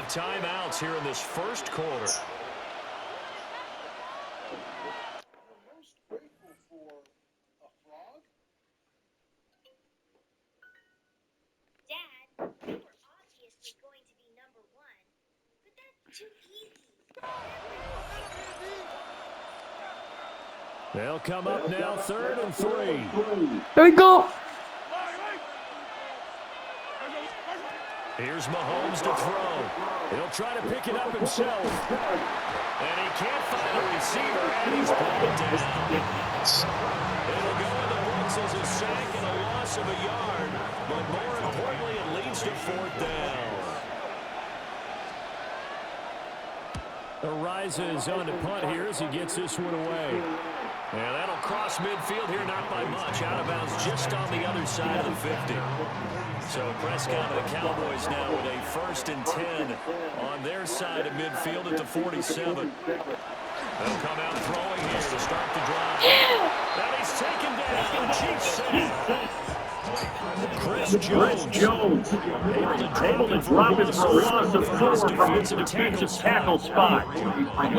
of timeouts here in this first quarter. Dad, we were obviously going to be number one, but that's too easy. They'll come up now, 3rd and 3. There we go. Here's Mahomes to throw. He'll try to pick it up himself. And he can't find a receiver, and he's brought down. It'll go in the books as a sack and a loss of a yard. But more importantly, it leads to 4th down. Arises on to punt here as he gets this one away. And that'll cross midfield here, not by much. Out of bounds just on the other side of the 50. So Prescott and the Cowboys now with a 1st and 10 on their side of midfield at the 47. They'll come out throwing here to start the drive. And he's taken down. Chief sack. Chris Jones able to drop it for a loss of 4 from his defensive tackle spot. And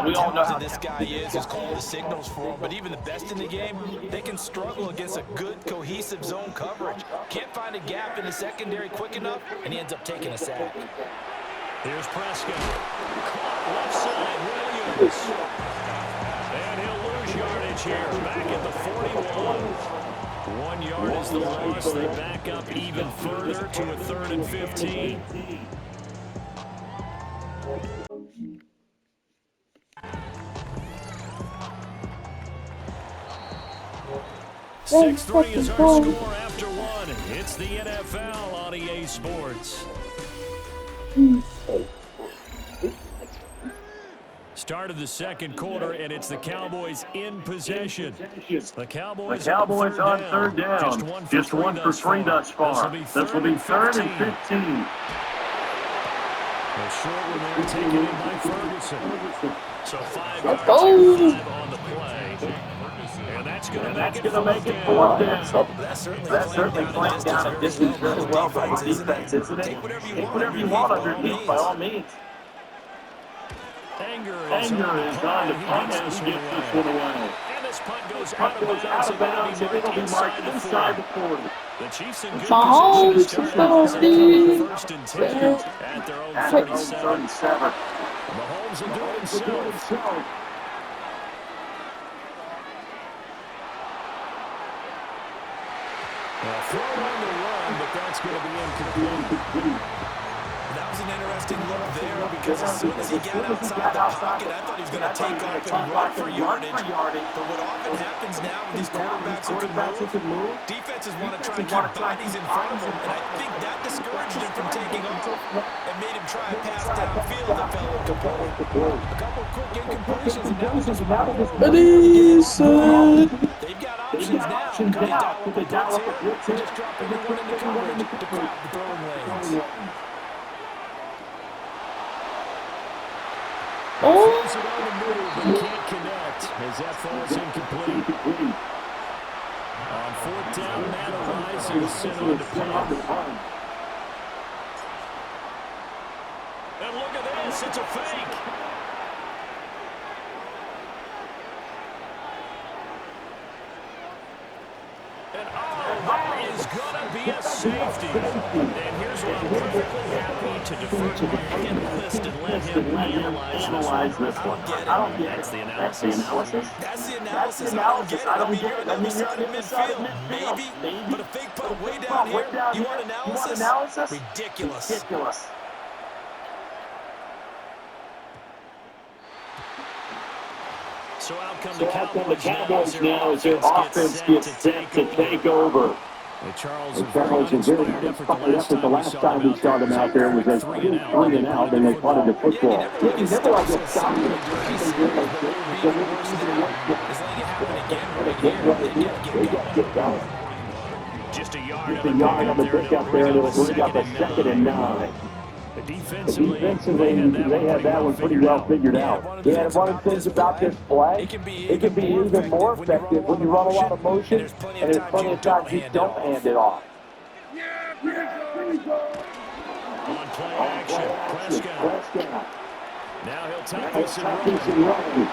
we all know how this guy is. He's calling the signals for him. But even the best in the game, they can struggle against a good, cohesive zone coverage. Can't find a gap in the secondary quick enough, and he ends up taking a sack. Here's Prescott. Left side, Williams. And he'll lose yardage here. Back at the 41. 1 yard is the loss. They back up even further to a 3rd and 15. Six-3 is our score after 1. It's the NFL on EA Sports. Start of the second quarter, and it's the Cowboys in possession. The Cowboys on 3rd down. Just one for three thus far. This will be 3rd and 15. A short one there taken in by Ferguson. So 5 yards on the play. And that's going to make it 4th down. That's certainly playing down a distance very well by the defense, isn't it? Take whatever you want underneath, by all means. Anger is on the punt, and he gets this one away. And this punt goes out of bounds, and it'll be marked inside the 40. The Chiefs in good position to start on 1st and 10 at their own 37. Mahomes will do it himself. Throw on the run, but that's going to be incomplete. That was an interesting look there because as soon as he got outside the pocket, I thought he was going to take off and run for yardage. But what often happens now with these quarterbacks who can move, defenses want to try and keep bodies in front of him, and I think that discouraged him from taking off and made him try a pass downfield that fell incomplete. A couple quick incompletions, and now he's just they've got options now. Can they dial up a blitz here? Just drop everyone into coverage to crowd the throwing lanes. Throws it on the move, but can't connect as that falls incomplete. On 4th down, Matt arises, sent on to punt. And look at this, it's a fake. And that is going to be a safety. And here's what I'm perfectly happy to defer to Mark and list and let him analyze this one. I don't get it. That's the analysis. That's the analysis. I don't get it. I mean, you're on the other side of midfield. Maybe. But a fake punt way down here. You want analysis? Ridiculous. So out come the Cowboys now as their offense gets set to take over. Charles is very inspired effort the last time we saw them out there was a 3 and out, and they punted the football. You never like to stop Just a yard on the pickup there, and it'll bring up a 2nd and 9. Defensively, they had that one pretty well figured out. And one of the things about this play, it can be even more effective when you run a lot of motion, and there's plenty of times you don't hand it off. On play action. Prescott. Now he'll take this and run.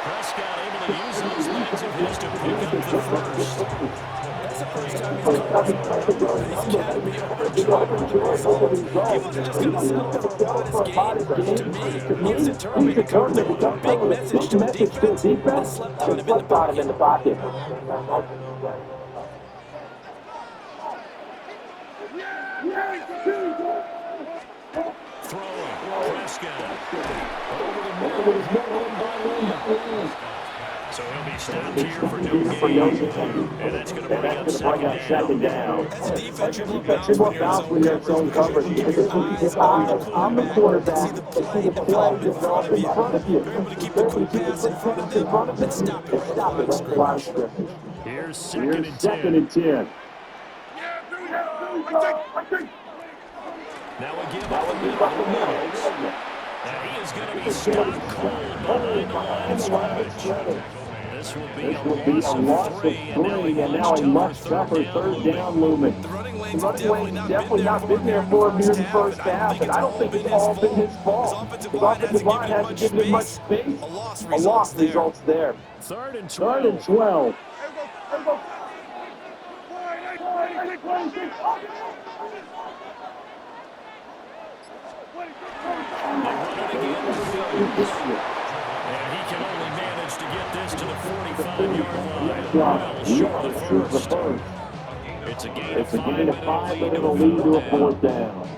Prescott able to use those legs of his to pick up the first. That's the first time he's called for but he's got to be overjoyed with the result. He wasn't just going to settle for a modest gain. To me, he was determined to come through with a big message to a defense that slept on him in the pocket. Throwing. Prescott. Over the middle. So he'll be stopped here for no gain. And that's going to bring up second down. As a defense, you more bounce when you're in zone coverage because your eyes on the quarterback to see the play develop in front of you. You're able to keep the quick pass in front of them and stop it right at the line of scrimmage. Here's second and 10. Now we give up the middle. Now he is going to be stopped cold behind the line of scrimmage. This will be a loss of three, and now a much tougher third down looming. The running lane's definitely not been there for him near the first half, and I don't think it's all been his fault. His offensive line hasn't given him much space. A loss results there. Third and 12. And he can only manage to get this to the 45-yard line. Well short of the first. It's a gain of 5, but it'll lead to a fourth down.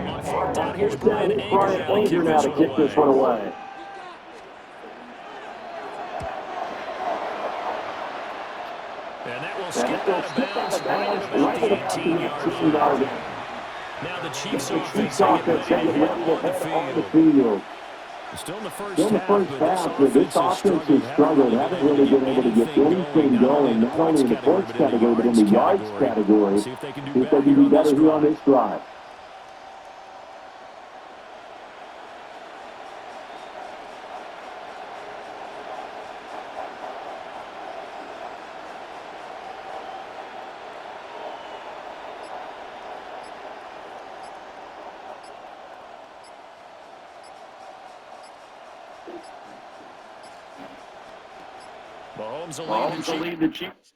On fourth down, here's Brian Anger now to kick this one away. And that will skip out of bounds right at the 18-yard line. Now the Chiefs offense getting ready to head on the field. Still in the first half, but this offense has struggled. Haven't really been able to get anything going, not only in the points category, but in the yards category. See if they can do better here on this drive. Mahomes will lead the Chiefs.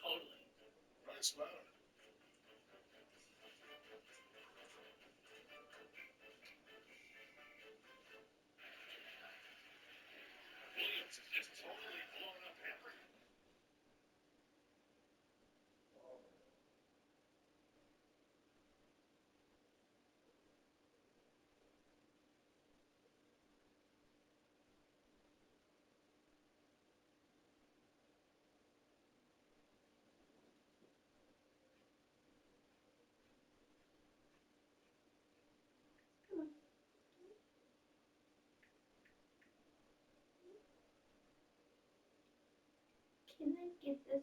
Totally. Right, Smatter. Can I get this out?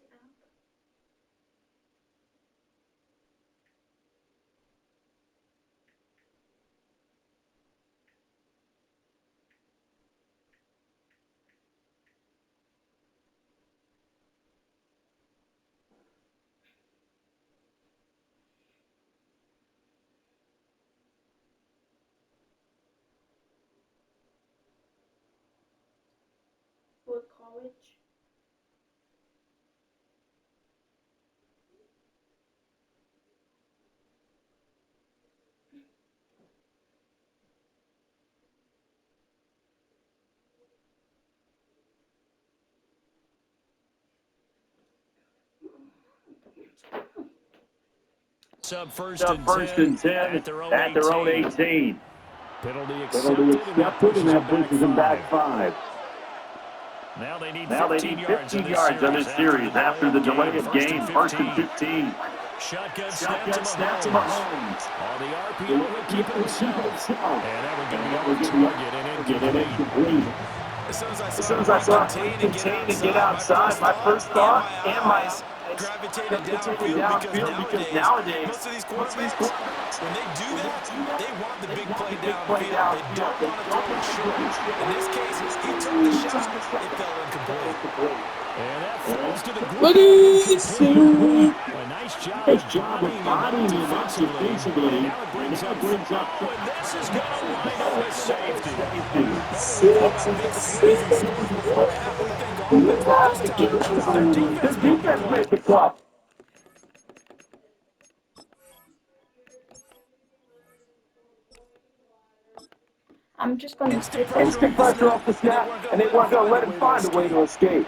For college? Sub first Up and first 10 and 10 at their own at their own 18. 18. Penalty Penalty accepted, and that pushes them them back back 5. 5. Now they need Now they 15 need yards 15 yards on this series after the delay of game. First and 15. Shotgun snap to Shotgun Mahomes. Mahomes. On the RPO, he'll keep it himself. And that one going to be off target and incomplete. As soon as I As saw soon as him I saw contain him and get outside, my first thought and my eyes gravitated downfield because nowadays, most of these quarterbacks, when they do that, they want the big play downfield. They don't want to throw it short. In this case, he took the shot. It fell incomplete. And that falls to the ground. A nice job of bodying him up defensively. And now it brings up and this is going to wind up with safety. Their defense made the cut. I'm just gonna stick Instant pressure off the snap, and they weren't going to let him find a way to escape.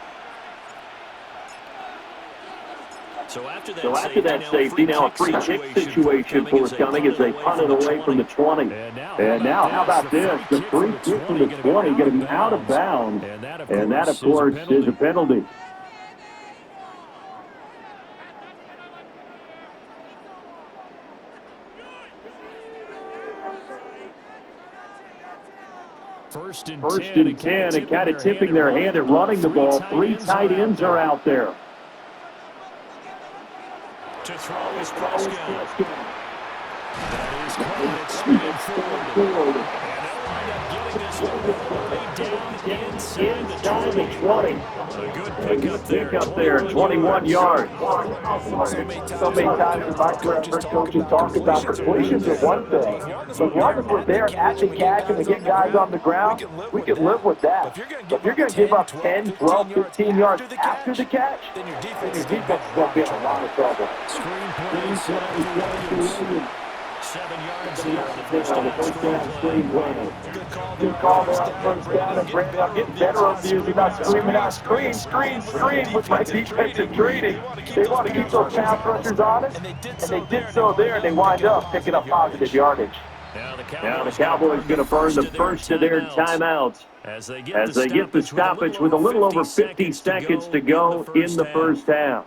So after that safety, now a free kick situation forthcoming as they punt it away from the 20. And now, how about this? The free kick from the 20 going to be out of bounds. And that, of course, is a penalty. First and 10, and kind of tipping their hand at running the ball. 3 tight ends are out there. To throw is Prescott. That is caught. It's spinning forward. And they'll wind up getting this one way down inside the 20. A good pick up there. 21 yards. So many times in my career, I've heard coaches talk about completions are one thing. But as long as we're there at the catch and we get guys on the ground, we can live with that. But if you're going to give up 10, 12, 15 yards after the catch, then your defense is going to be in a lot of trouble. Screen play set up to Williams. 7 yards here on the first down screen play. Good call there on first down, and Brandon, I'm getting better over the years about screaming out, screen with my defensive training. They want to keep those pass rushers honest, and they did so there, and they wind up picking up positive yardage. Now the Cowboys going to burn the first of their timeouts as they get the stoppage with a little over 50 seconds to go in the first half.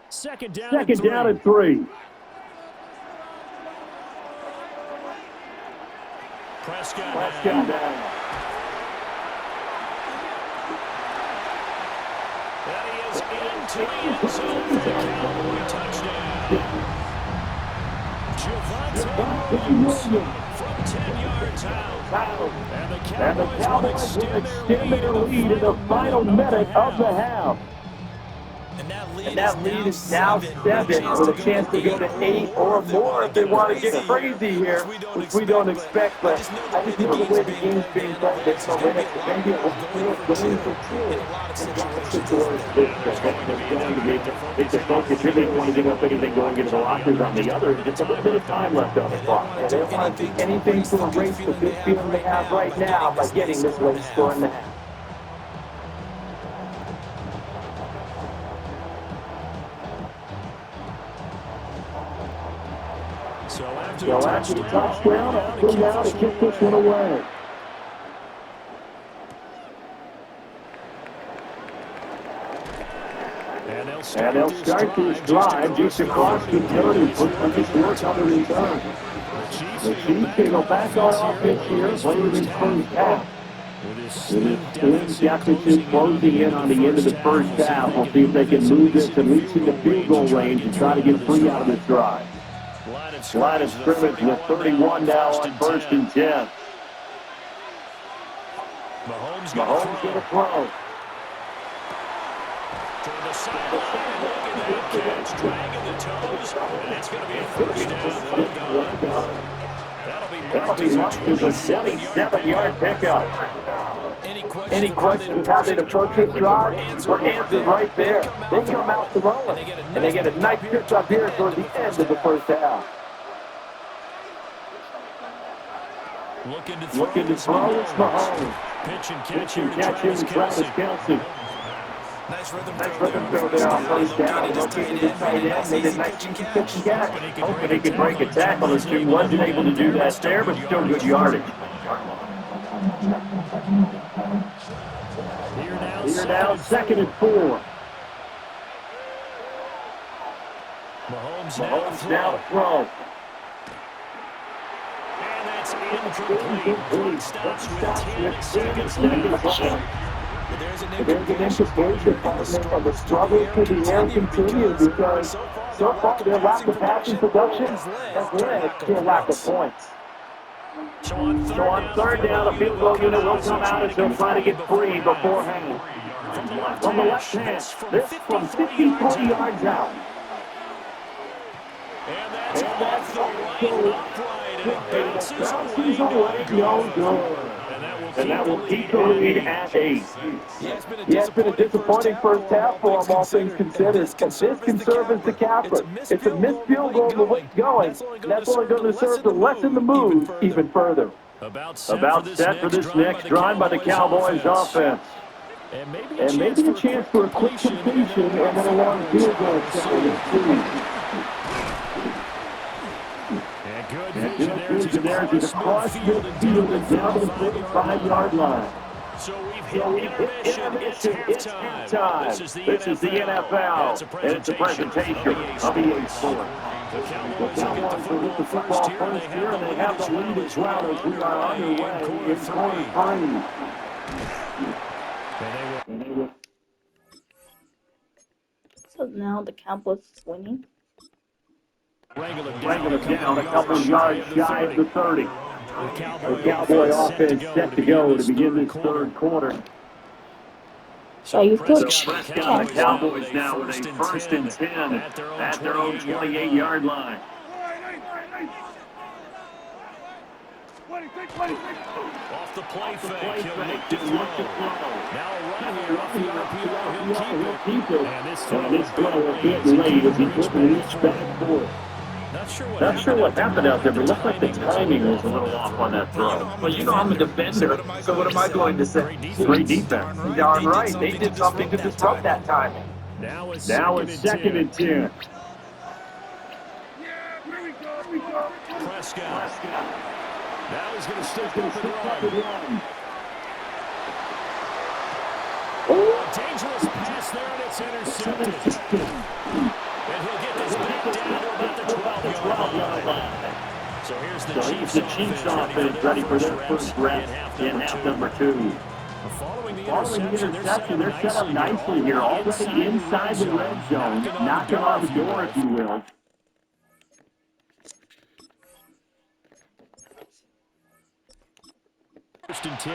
Second down and 3. Prescott down. That he is into the end zone for the Cowboy touchdown. Javonte Williams from 10 yards out. And the Cowboys will extend their lead in the final minute of the half. And that lead is now 7 with a chance to go to 8 or more if they want to get crazy here, which we don't expect, but I just know the way the game's being played, it's so maybe it will going for 2 in a lot of situations. It's a focus. Here they don't want to give up anything going into the lockers on the other. Just a little bit of time left on the clock. And they don't want to do anything to erase the good feeling they have right now by getting this late score in the half. So after the touchdown, we're now to kick this one away. And they'll And they'll start this drive just across the 30. Looks like it's worked on the return. The Chiefs can go back on offense here later in first half. With this Slim slim deficit closing in on the end of the first half. We'll see if they can move this at least into field goal range and try to get 3 out of this drive. Line of scrimmage with 31 now on 1st and 10. Mahomes going to throw. Toward the sideline, look at that catch, dragging the toes, and it's going to be a first down. That'll be marked as a 27-yard pickup. Any questions how they'd approach this drive? We're answered right there. They come out throwing, and they get a nice pickup here toward the end of the first half. Looking to throw, it's Mahomes. Pitch and catch here to Travis Kelce. Nice rhythm throw there on first down. Located his tight end. Made a nice pitch and catch. Hoping he could break a tackle or two. Wasn't able to do that there, but still good yardage. Here now, 2nd and 4. Mahomes now to throw. And that's incomplete. Clock stops with 10 seconds. There's an implication of the struggle to the air continues because so far their lack of passing production has led to a lack of points. So on 3rd down, a field goal unit will come out as they'll try to get free beforehand. From the left hand, this from 53 yards out. And that's off the right upright, and it bounces away. No good. And that will keep the lead at 8. Yeah, it's been a disappointing first half for them, all things considered. And this can serve as the capper. It's a missed field goal the way it's going. That's only going to serve to lessen the move even further. About set for this next drive by the Cowboys offense. And maybe a chance for a quick completion and then a long field goal. And good vision there as he's across the field and down to the 45-yard line. So we've hit intermission. It's halftime. This is the NFL. And it's a presentation of EA Sports. The Cowboys will get the football first here, and they have the lead as well as we are underway in quarter 3. So now the Cowboys is winning. Wrangle it down a couple of yards shy of the 30. The Cowboy offense set to go to begin this 3rd quarter. So you feel Prescott, the Cowboys now with a 1st and 10 at their own 28-yard line. Off the play fake, he'll look to throw. Now a run here off the RPO, he'll keep it. And this throw will be late as he puts the reach back forward. Not sure what happened out there, but it looked like the timing was a little off on that throw. Well, you know I'm a defender, so what am I going to say? Great defense. Darn right, they did something to disrupt that timing. Now it's 2nd and 10. Prescott. Now he's going to stick up and run. A dangerous pass there, and it's intercepted. And he'll get this back down to about the 12-yard line. So here's the Chiefs offense ready for their first rep in half number 2. Following the interception, they're set up nicely here, already inside the red zone, knocking on the door, if you will. First and 10.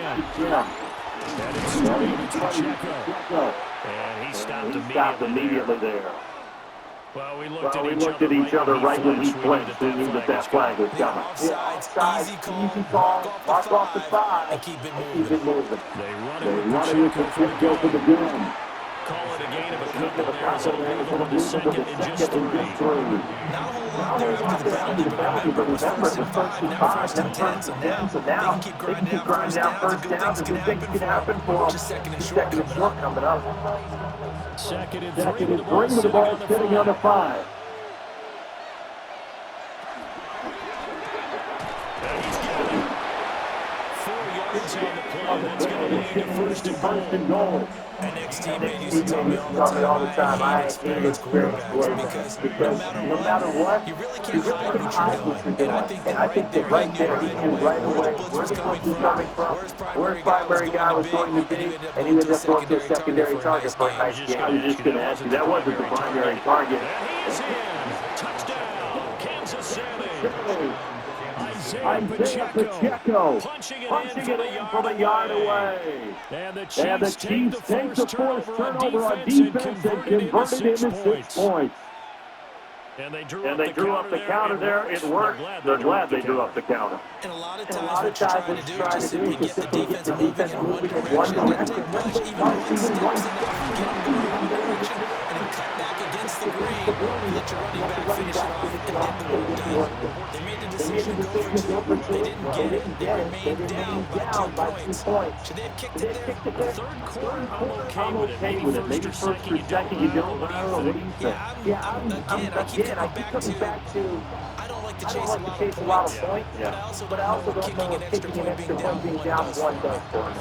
And it's straight to Pacheco. And he stopped immediately there. Well, we looked at each other right when he flinched. We knew that flag was coming. Offsides, easy call, mark off the side, and keep it moving. They run it with Pacheco for the gun. Call it a gain of a couple there, so they're going to second and just 3. Not a whole lot there after the penalty, but remember, it was 1st and 5, now 1st and 10, so now they can keep grinding out first downs, and good things can happen for them. Just 2nd and short coming up. 2nd and 3 with the ball sitting on the 5. yards on the play. That's going to lead to first and goal. An ex-teammate used to tell me all the time, I hate experienced quarterbacks because no matter what, you really can't hide what you're doing. And I think that right there, he knew right away where the blitz was coming from, where his primary guy was going to be, and he ended up going to a secondary target for a nice game. I was just going to ask you, that wasn't the primary target. And he is in. Touchdown, Kansas City. Isaiah Pacheco punching it in from a yard away. And the And the Chiefs take Chiefs the take the first first turnover on turnover defense on defense and converted it into 6 points. And they drew up the counter there. It worked. They're glad they drew up the counter. And a lot of times what you're trying to do is just simply get the defense moving in one direction. Even one step, get them going in one direction, and then cut back against the grain, let your running back finish it off, and get the work done. They made the decision to go for 2. They didn't get it. They remained down by 2 points. Should they have kicked it there? Third quarter, I'm okay with it. Maybe first or second you don't. I don't know. What do you think? Again, I keep coming back to I don't like to chase a lot of points, but I also don't know if kicking an extra point being down 1 does for us.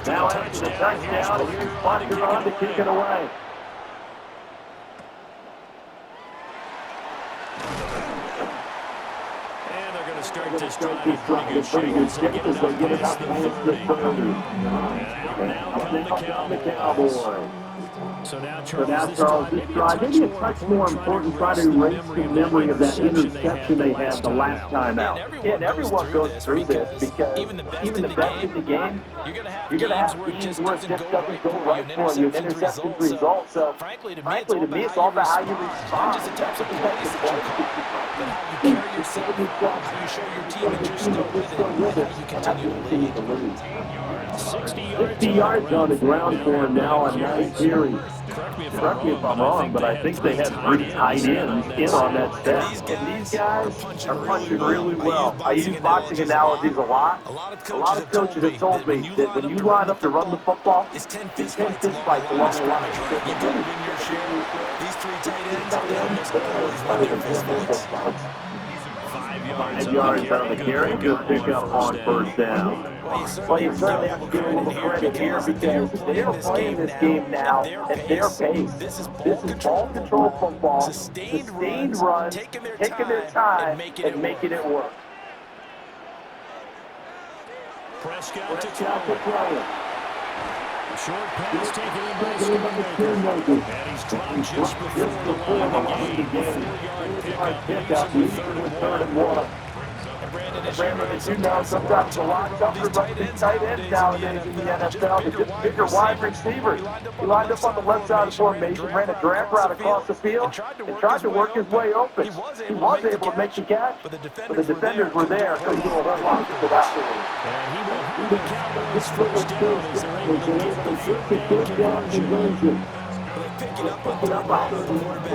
Now after the touchdown, here's Ponteron to kick it away. And they're going to start this drive in pretty good shape as they get it out past the 30. And out come the Cowboys. So now, Charles, this drive, maybe a touch more important, try to erase the memory of that interception they had the last time out. Yeah, and everyone goes through this because even the best in the game, you're going to have games where it just doesn't go right for you. An interception's result. So, frankly, to me, it's all about how you respond. That's what the best is for. But how you carry yourself, how you show your team that you're still with it, and how you continue to lead. 60 yards on the ground for him now on 9 series. Correct me if I'm wrong, but I think they had 3 tight ends in on that step. And these guys are punching really well. I use boxing analogies a lot. A lot of coaches have told me that when you line up to run the football, it's 10 fist fights along the line. You gotta win your share. These 3 tight ends, they almost always win their fist fights. 5 yards on the carry, good pickup on first down. Well, you certainly have to give a little credit here because they're playing this game now at their pace. This is ball control football, sustained run, taking their time, and making it work. Prescott to throw. Short pass taken in by Schumacher. And he's dropped just before the line of the game. 4-yard pickup, leads with 3rd and 1. Brandon, as you know, sometimes a lot tougher running these tight ends nowadays in the NFL. They're just bigger wide receivers. He lined up on the left side of the formation, ran a drag route across the field, and tried to work his way open. He was able to make the catch, but the defenders were there, so he did a whole lot for that. And he will hold the Cowboys first down as they're able to get the 3rd Picking up on the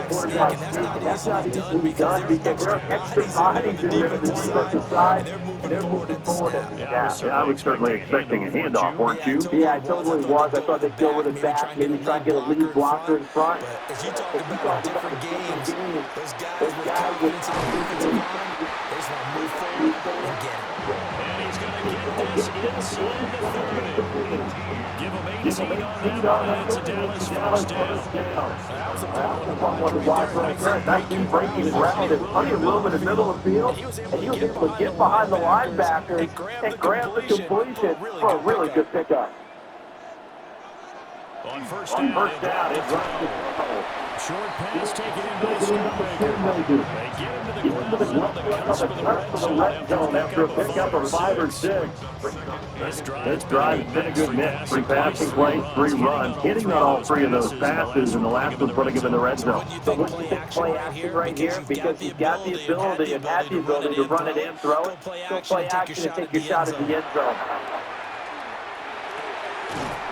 quarterback sneak, and that's not easily done because they're extra hiding the defensive side, and they're moving forward. Yeah, I was certainly expecting a handoff, weren't you? Yeah, I totally was. I thought they'd go with it back, maybe try and get a lead blocker in front. But as you talk about different games, those guys with confidence in the defensive line, they just want to move forward and get it. And he's going to get this inside the 30. Give him 18 on that, and it's a Dallas first down. That was one of the wide right there. Nice breaking ground and plenty of room in the middle of the field. And he was able to get behind the linebacker and grab the completion for a really good pickup. On first down, it's short pass taken in by Schumacher. They get him to the ground on the cusp of the red zone after a pickup of 5 or 6. This drive has been a good mix. 3 passing plays, 3 runs. Hitting on all 3 of those passes, and the last one putting him in the red zone. So what do you think play action right here? Because he's got the ability and had the ability to run it and throw it. Go play action and take your shot at the end zone.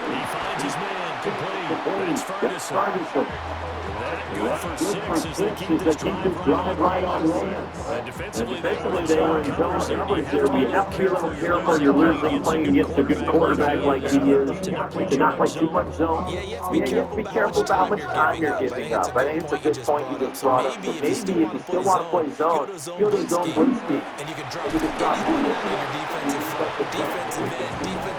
He finds his man complete. It's Ferguson. That good for 6 as they keep this drive right on land. And defensively, they were in zone coverage. You have to be a little careful. You're losing playing against a good quarterback like he is. To not play too much zone. Yeah, you have to be careful about how much time you're giving up. I think it's a good point you just brought up. So maybe if you still want to play zone, go to zone blitz scheme. And you can drop anyone in your defensive end, defensive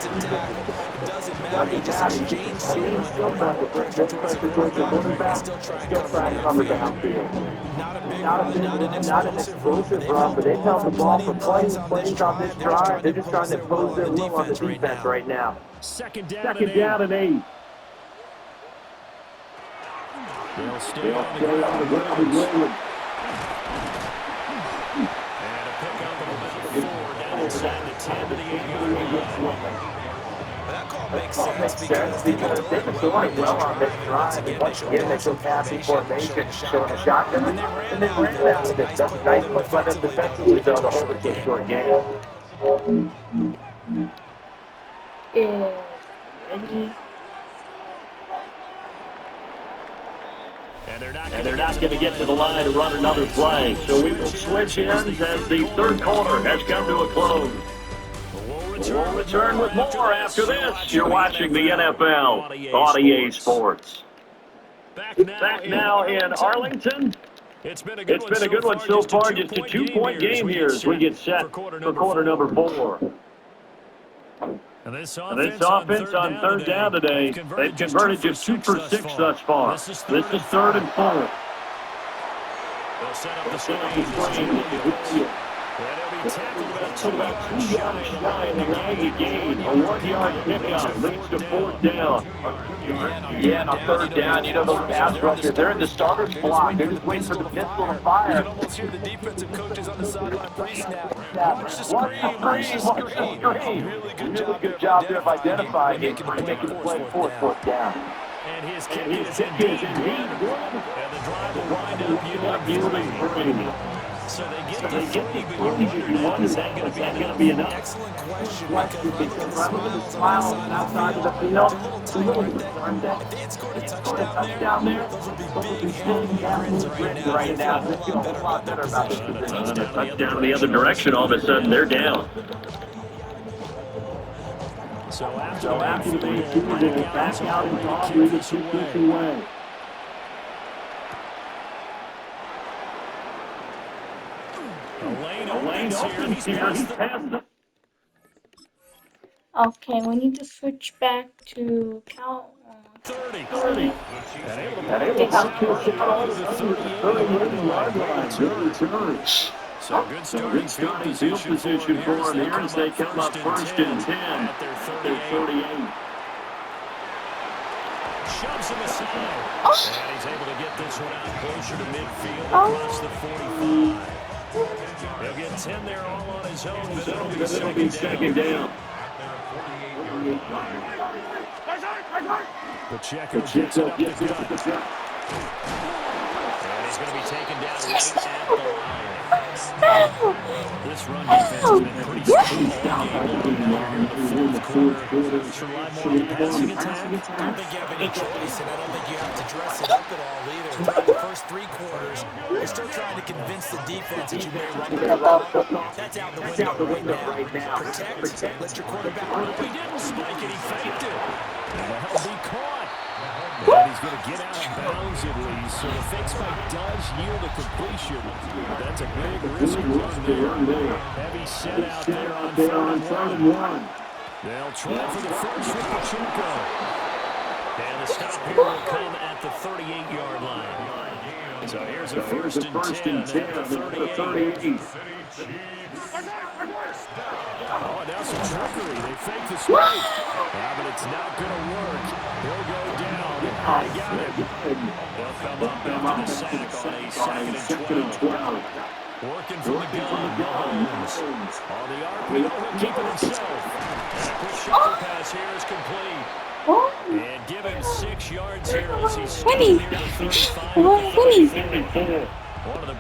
just exchange so much pressure towards the quarterback and still try and cover the downfield. Not a big run, not an explosive run, but they've held the ball for plenty of plays on this drive. They're just trying to impose their will on the defense right now. Second down Second down and 8. They'll stay on the ground. And a pickup of about 4 down inside the 10 to the 8-yard line. That call makes sense because they've been throwing well on this drive. And once again, they showed passing formation, showing a shotgun, and they ran that with it. That's a nice play by them defensively, though, to hold it to a short game. Ready? And they're not going to get to the line to run another play. So we will switch ends as the third quarter has come to a close. We'll return with more after this. You're watching the NFL on EA Sports. Back now in Arlington. It's been a good one so far. Just a 2-point game here as we get set for quarter number 4. And this offense on third down today, they've converted just 2 for 6 thus far. This is 3rd and 4. They'll set up the screen. And he'll be tackled about 2 yards shy of the line to gain. A 1-yard pickup leads to 4th down. Yeah, and on 3rd down, you know, those pass rushers, they're in the starter's block. They're just waiting for the pistol to fire. You can almost hear the defensive coaches on the sideline pre-snap. Watch the screen. Really good job there of identifying it and making the play for 4th down. And his kick is indeed good. And the drive will wind up yielding 3. So they get the 3, is that going to be enough? Excellent question because smiles on the outside of the field. It's a little tight. If they had scored a touchdown there, those would be big right now. They feel a lot better about this position. Touchdown the other direction, all of a sudden they're down. So after the field, they back out and draw with the 2 away. Lane opens here. He's passed it. Okay, we need to switch back to 30. Okay. So good starting field position for them here as they come up 1st and 10 at their 38. Shoves him aside. And he's able to get this one out closer to midfield across the 45. He'll get 10 there all on his own, but it'll be second down. Pacheco gets it up the gut. And he's going to be taken down right at the line. This run defense has been pretty stable all game long here in the 4th quarter. Should rely more on the passing attack. I don't think you have any choice, and I don't think you have to dress it up at all either. Throughout the first 3 quarters, you're still trying to convince the defense that you may run the ball. That's out the window right now. Protect, let your quarterback run. He didn't spike it, he faked it. Well, he'll be caught. And he's going to get out of bounds at least. So the fake spike does yield a completion. That's a big risk run there. Heavy set out there on 3rd and 1. They'll try for the first with Pacheco. And the stop here will come at the 38-yard line. So here's a 1st and 10 at the 38. Oh, now some trickery. They fake the spike. Yeah, but it's not going to work. He'll go down. They got him. They'll come up after the sack on a 2nd and 12. Working from the gun. Mahomes. On the RPO, he'll keep it himself. And a quick shoulder pass here is complete. And give him 6 yards here as he's standing near the 35.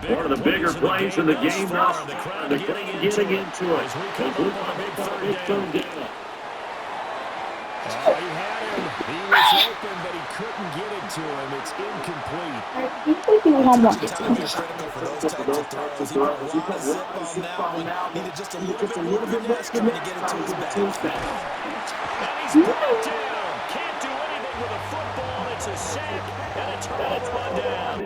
One of the bigger plays in the game now. The crowd getting into it. As we come up on a big 3rd down. He had him. He was open, but he couldn't get it to him. It's incomplete. Needed just a little bit more finesse trying to get it to his back. And he's brought down. Can't do anything with a football. It's a sack and a turnover down.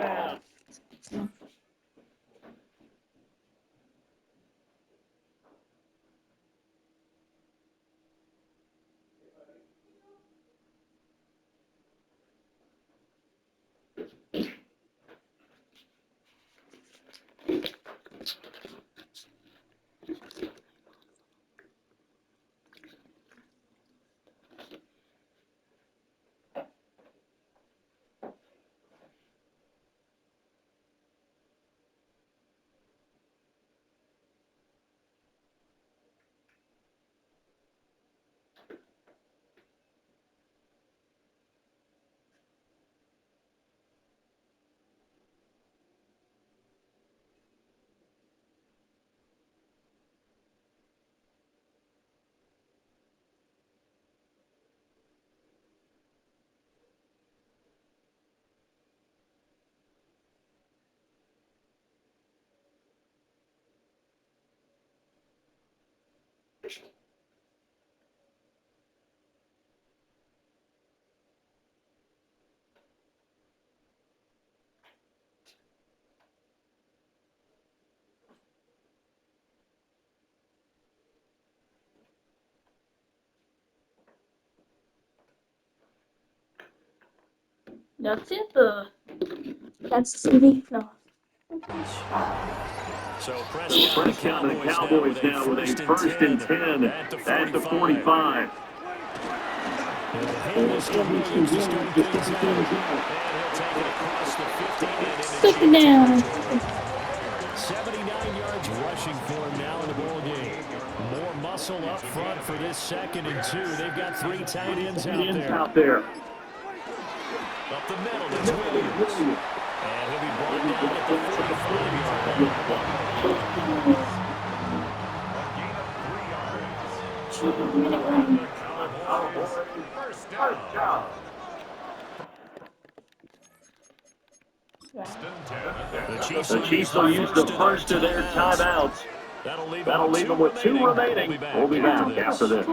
That's it. That's the CD. No. So Prescott and the Cowboys now with a first and 10 at the 45. And the handoff to Williams to start things out. And he'll take it across the 50 and into Second down. 79 yards rushing for him now in the ball game. More muscle up front for this 2nd and 2. They've got 3 tight ends out there. Up the middle, it's Williams. And he'll be brought down at the 45 yard line. The Chiefs will use the first of their timeouts. That'll leave them with 2 remaining. We'll be back after this.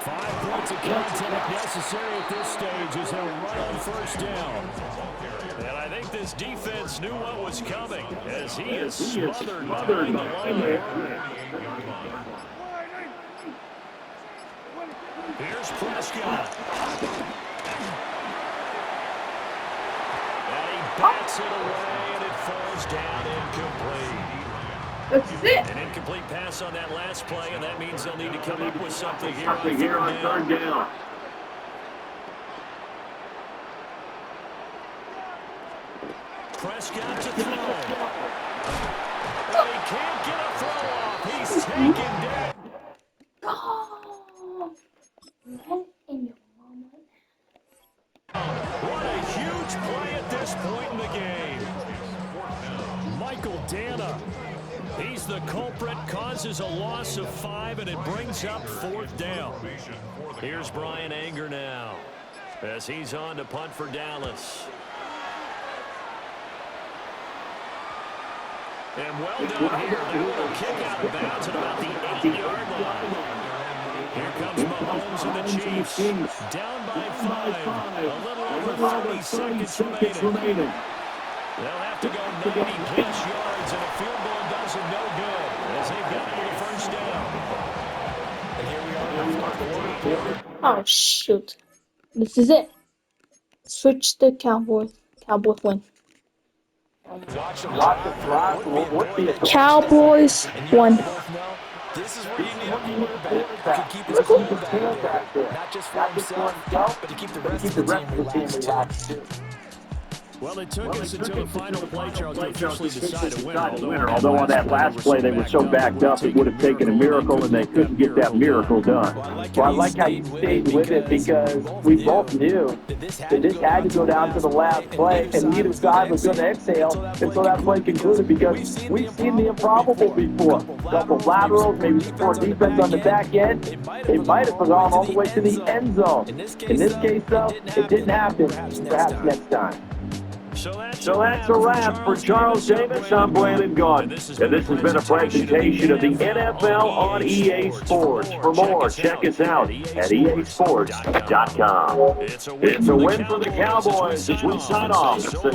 Five points of contact necessary at this stage as they'll run on first down. And I think this defense knew what was coming as he is smothered behind the line. Here's Prescott. And he bats it away and it falls down incomplete. That's it. An incomplete pass on that last play, and that means they'll need to come up with something here on third down. Prescott to throw. And he can't get a throw off. He's taken down. Oh, man, in your mama. What a huge play at this point in the game. Michael Dana. He's the culprit, causes a loss of 5, and it brings up 4th down. Here's Brian Anger now as he's on to punt for Dallas. And well done here. That will kick out of bounds at about the 8-yard line. Here comes Mahomes and the Chiefs. Down by 5. A little over 30 seconds remaining. They'll have to go 90-plus yards, and a field goal does them no good as they've got to get a first down. And here we are in the 4th quarter. Oh, shoot. This is it. Switch the Cowboys. Cowboys win. Cowboys won. This is where you need a quarterback who can keep his cool back there. Not just for himself, but to keep the rest of the team relaxed too. Well, it took us until the final play, Charles, to officially decide a winner. Although on that last play they were so backed up, it would have taken a miracle, and they couldn't get that miracle done. Well, I like how you stayed with it because we both knew that this had to go down to the last play, and neither side was going to exhale until that play concluded because we've seen the improbable before. Double laterals, maybe support defense on the back end. They might have gone all the way to the end zone. In this case, though, it didn't happen. Perhaps next time. So that's a wrap for Charles Davis. I'm Brandon Gaudin. And this has been a presentation of the NFL on EA Sports. For more, check us out at easports.com. It's a win for the Cowboys as we sign off.